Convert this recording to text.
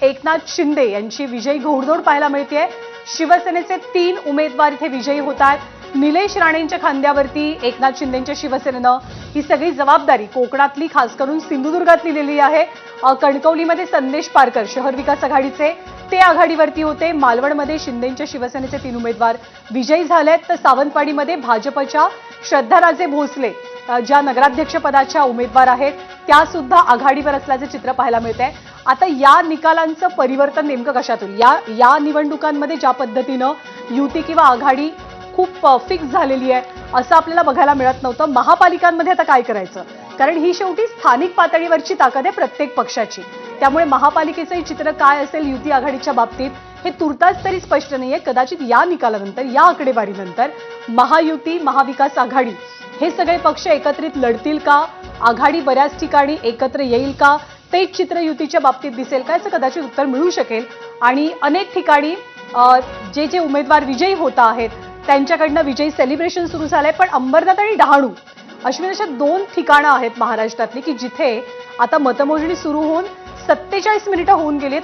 एकनाथ शिंदे यांची विजयी घोडदौड पाहायला मिळतेय। शिवसेनेचे 3 उमेदवार इथे विजयी होत आहेत। निलेश राणेंच्या खांद्यावरती एकनाथ शिंदेंच्या शिवसेनेनं ही सगळी जबाबदारी कोकणातली खास करून सिंधुदुर्गात लिहिलेली आहे। कणकवलीमध्ये संदेश पारकर शहर विकास आघाडीचे ते आघाडीवरती होते। मालवणमध्ये शिंदेंच्या शिवसेनेचे 3 उमेदवार विजयी झालेत, तर सावंतवाडीमध्ये भाजपच्या श्रद्धाराजे भोसले ज्या नगराध्यक्षपदाच्या उमेदवार आहेत त्या सुद्धा आघाडीवर असल्याचे चित्र पाहायला मिळते। आता या निकालांचं परिवर्तन नेमकं कशात होईल? या निवडणुकांमध्ये ज्या पद्धतीनं युती किंवा आघाडी खूप फिक्स झालेली आहे असं आपल्याला बघायला मिळत नव्हतं। महापालिकांमध्ये आता काय करायचं? कारण ही शेवटी स्थानिक पातळीवरची ताकद आहे प्रत्येक पक्षाची, त्यामुळे महापालिकेचं चित्र काय असेल युती आघाडीच्या बाबतीत हे तुर्तास तरी स्पष्ट नाहीये। कदाचित या निकालानंतर या आकडेवारीनंतर महायुती महाविकास आघाडी हे सगळे पक्ष एकत्रित लढतील का? आघाडी बऱ्याच ठिकाणी एकत्र येईल का? तेच चित्र युतीच्या बाबतीत दिसेल का? याचं कदाचित उत्तर मिळू शकेल। आणि अनेक ठिकाणी जे उमेदवार विजयी होत आहेत त्यांच्याकडनं विजयी सेलिब्रेशन सुरू झालंय, पण अंबरनाथ आणि डहाणू अश्विन अशा 2 ठिकाणं आहेत महाराष्ट्रातली की जिथे आता मतमोजणी सुरू होऊन 47 मिनिटं होऊन गेली।